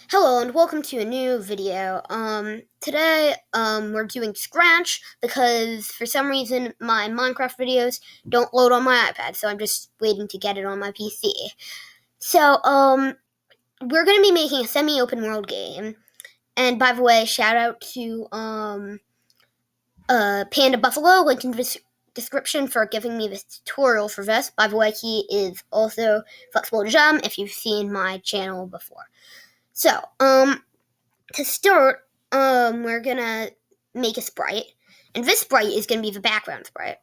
Hello and welcome to a new video. Today, we're doing Scratch because for some reason my Minecraft videos don't load on my iPad, so I'm just waiting to get it on my PC. So, we're going to be making a semi-open world game. And by the way, shout out to, Panda Buffalo, link in the description for giving me this tutorial for this. By the way, he is also Flexible Gem if you've seen my channel before. So, to start, we're gonna make a sprite, and this sprite is gonna be the background sprite.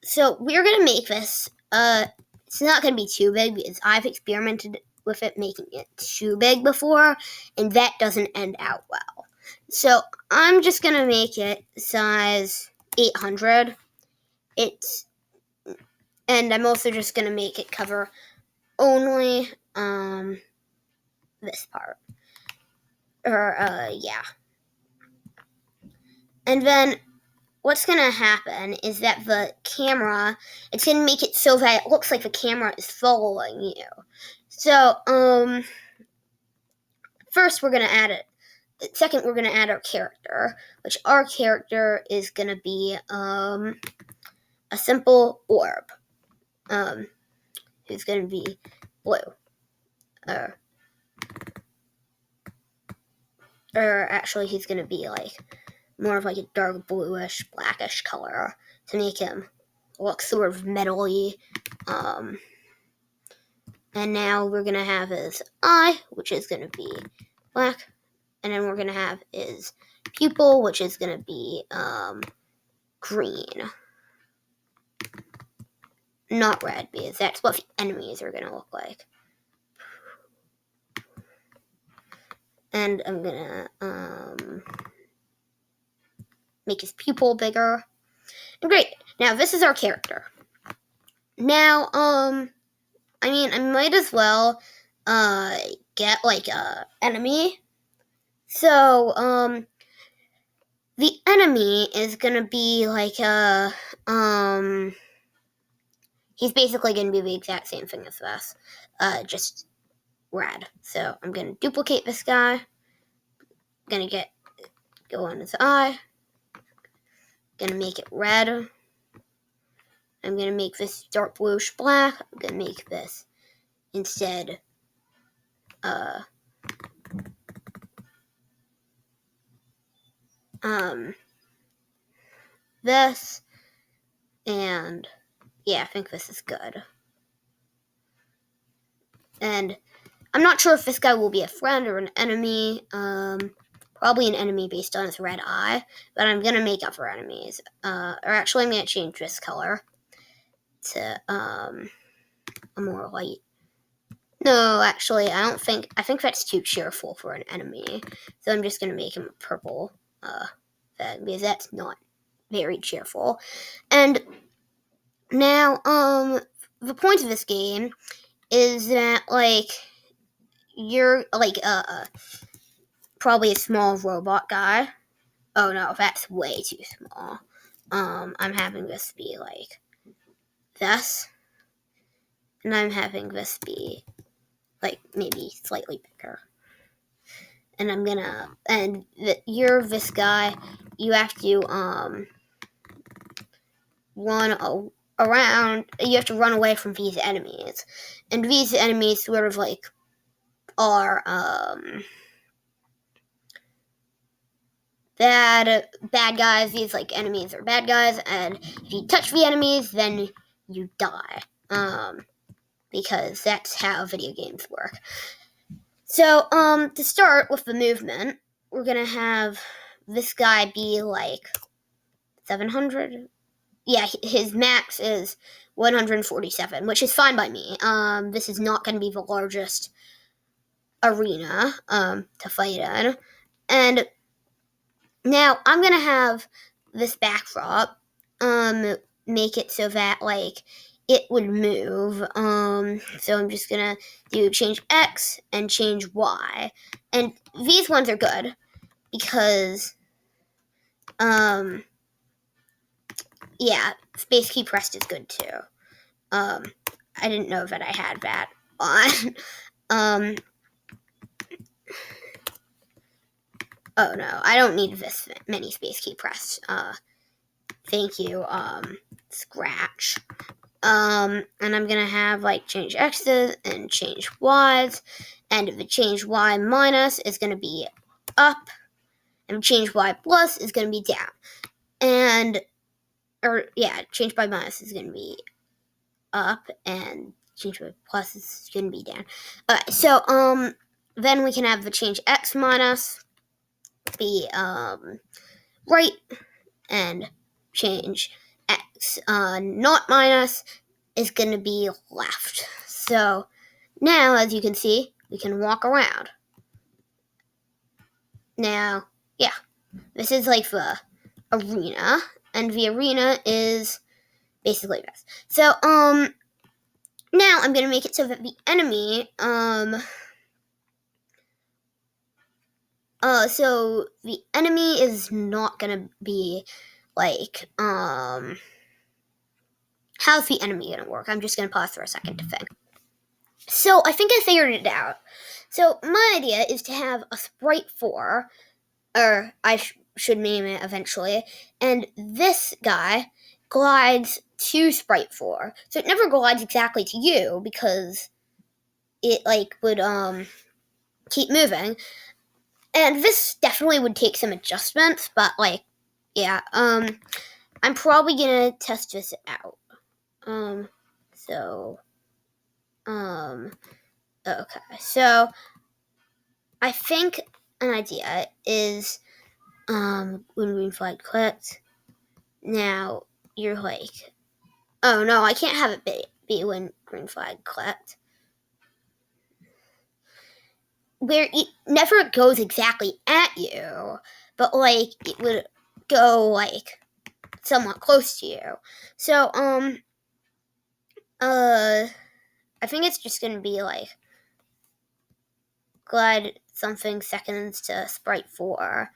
So we're gonna make this. It's not gonna be too big because I've experimented with it making it too big before, and that doesn't end out well. So I'm just gonna make it size 800. And I'm also just gonna make it cover only this part. Yeah. And then what's going to happen is that the camera, it's going to make it so that it looks like the camera is following you. So, first we're going to add it. Second, we're going to add our character, which our character is going to be a simple orb. Who's going to be blue. Or actually, he's going to be like more of like a dark bluish, blackish color to make him look sort of metally. And now we're going to have his eye, which is going to be black. And then we're going to have his pupil, which is going to be green. Not red, because that's what the enemies are going to look like. And I'm going to make his pupil bigger. And great. Now, this is our character. Now, I might as well get like a enemy. So, the enemy is gonna be like he's basically gonna be the exact same thing as this, just red. So I'm gonna duplicate this guy. Gonna go on his eye. Gonna make it red. I'm gonna make this dark bluish black. I'm gonna make this instead this, and yeah, I think this is good. And I'm not sure if this guy will be a friend or an enemy. Probably an enemy based on his red eye, but I'm gonna make up for enemies. Or actually, I'm gonna change this color to a more light. No, actually, I think that's too cheerful for an enemy. So I'm just gonna make him a purple, because that's not very cheerful. And now, the point of this game is that, like, you're, like, probably a small robot guy. Oh, no, that's way too small. I'm having this be, like, this. And I'm having this be, like, maybe slightly bigger. And I'm gonna, you're this guy, you have to, run around, you have to run away from these enemies. And these enemies sort of, like, are, bad guys. These, like, enemies are bad guys, and if you touch the enemies, then you die. Because that's how video games work. So, to start with the movement, we're gonna have this guy be, like, 700? Yeah, his max is 147, which is fine by me. This is not gonna be the largest arena, to fight in. And now, I'm gonna have this backdrop, make it so that, like, it would move. So I'm just gonna do change X and change Y. And these ones are good because, yeah, space key pressed is good too. I didn't know that I had that on. Oh no, I don't need this many space key pressed. Thank you, Scratch. And I'm gonna have like change x's and change y's, and if it change y minus is gonna be up, and change y plus is gonna be down, and change by minus is gonna be up, and change by plus is gonna be down. Alright, so then we can have the change x minus be right, and change x not minus is going to be left. So now, as you can see, we can walk around. Now, yeah, this is like the arena, and the arena is basically this. So now I'm going to make it so that the enemy so the enemy is not going to be like how's the enemy going to work? I'm just going to pause for a second to think. So I think I figured it out. So my idea is to have a Sprite 4, or I should name it eventually, and this guy glides to Sprite 4. So it never glides exactly to you because it like would keep moving. And this definitely would take some adjustments, but like yeah, I'm probably gonna test this out. Okay, so I think an idea is when green flag clicked. Now you're like, oh no, I can't have it be when green flag clicked. Where it never goes exactly at you, but like it would go like somewhat close to you. So I think it's just gonna be like glide something seconds to Sprite 4.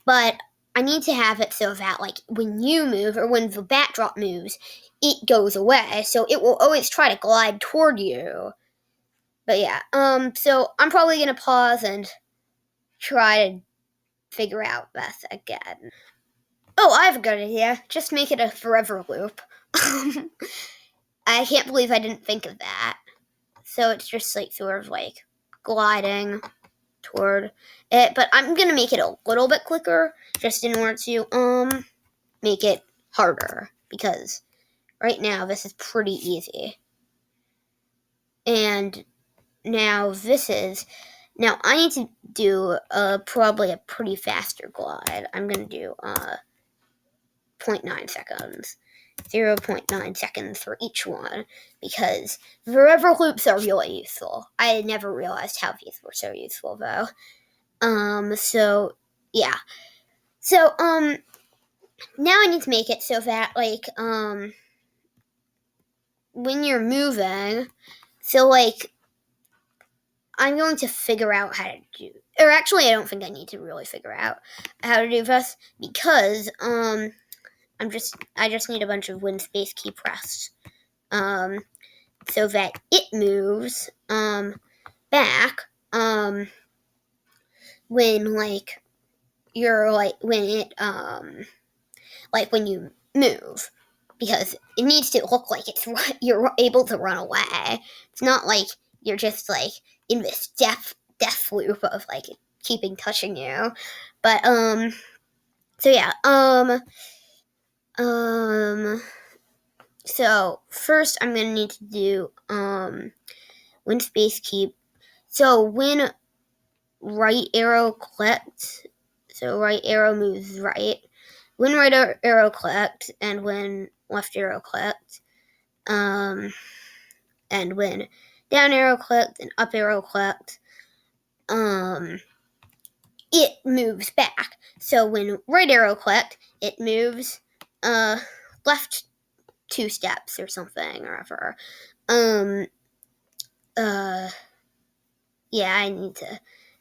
But I need to have it so that like when you move or when the backdrop moves, it goes away. So it will always try to glide toward you. But yeah, so I'm probably gonna pause and try to figure out this again. Oh, I have a good idea. Just make it a forever loop. I can't believe I didn't think of that. So it's just like sort of like gliding toward it, but I'm gonna make it a little bit quicker just in order to make it harder, because right now this is pretty easy. And now I need to do probably a pretty faster glide. I'm gonna do 0.9 seconds. 0.9 seconds for each one, because forever loops are really useful. I never realized how these were so useful though. So yeah. So now I need to make it so that like when you're moving, so like I'm going to figure out how to do, or actually I don't think I need to really figure out how to do this, because I just need a bunch of win space key pressed so that it moves back when like you're like when it like when you move, because it needs to look like you're able to run away. It's not like you're just like in this death loop of like keeping touching you. But so yeah, so first I'm gonna need to do when space keep. So when right arrow clicked, so right arrow moves right. When right arrow clicked and when left arrow clicked, and when down arrow clicked and up arrow clicked, it moves back. So when right arrow clicked, it moves left 2 steps or something or whatever. Yeah, I need to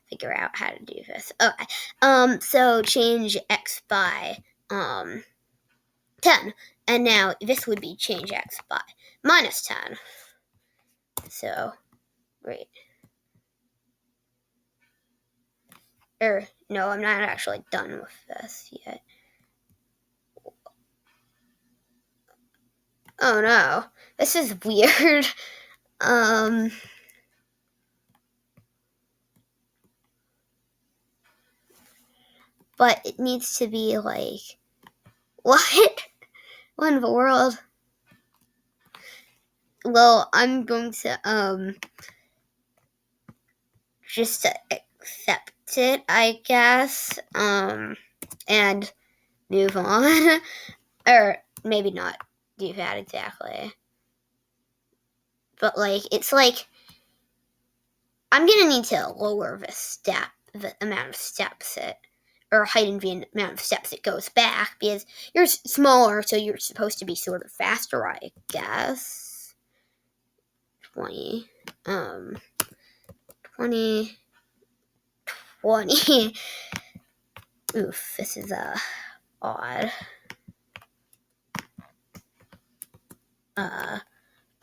figure out how to do this. Okay. So change x by 10. And now this would be change x by minus 10. So, wait. No, I'm not actually done with this yet. Oh no, this is weird. Um, but it needs to be like, what? What in the world? Well, I'm going to, just accept it, I guess, and move on. Or maybe not do that exactly. But, like, it's like, I'm gonna need to lower the amount of steps or heighten the amount of steps it goes back, because you're smaller, so you're supposed to be sort of faster, I guess. 20, 20, 20. Oof, this is, odd.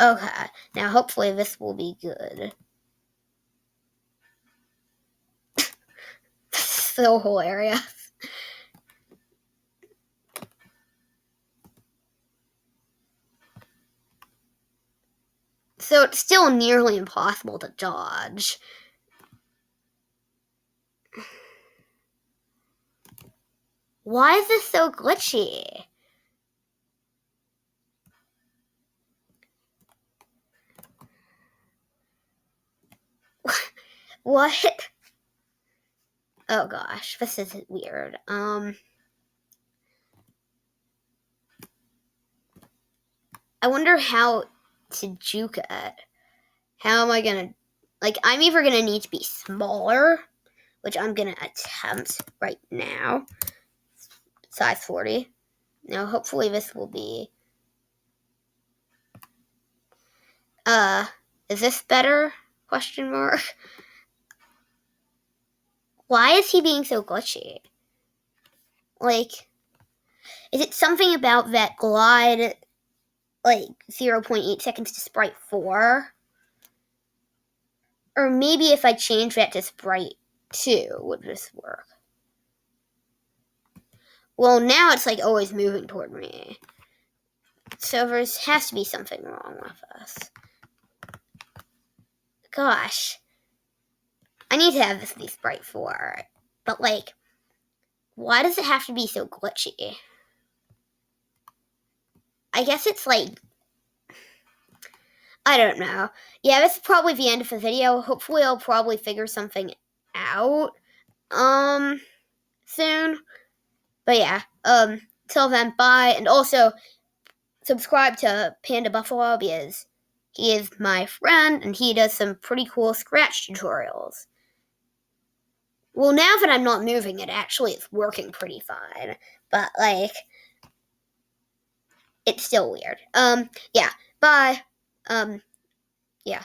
Okay, now hopefully this will be good. So hilarious. So it's still nearly impossible to dodge. Why is this so glitchy? What? Oh gosh, this is weird. I wonder how to juke it. How am I gonna, like, I'm either gonna need to be smaller, which I'm gonna attempt right now. Size 40. Now hopefully this will be, is this better? Question mark. Why is he being so glitchy? Like, is it something about that glide, like 0.8 seconds to sprite 4? Or maybe if I change that to sprite 2, would this work? Well, now it's like always moving toward me. So there has to be something wrong with this. Gosh. I need to have this be sprite 4. But, like, why does it have to be so glitchy? I guess it's like, I don't know. Yeah, this is probably the end of the video. Hopefully I'll probably figure something out soon. But yeah, till then, bye. And also subscribe to Panda Buffalo, because he is my friend and he does some pretty cool Scratch tutorials. Well, now that I'm not moving, it actually is working pretty fine. But, like, it's still weird. Yeah, bye. Yeah.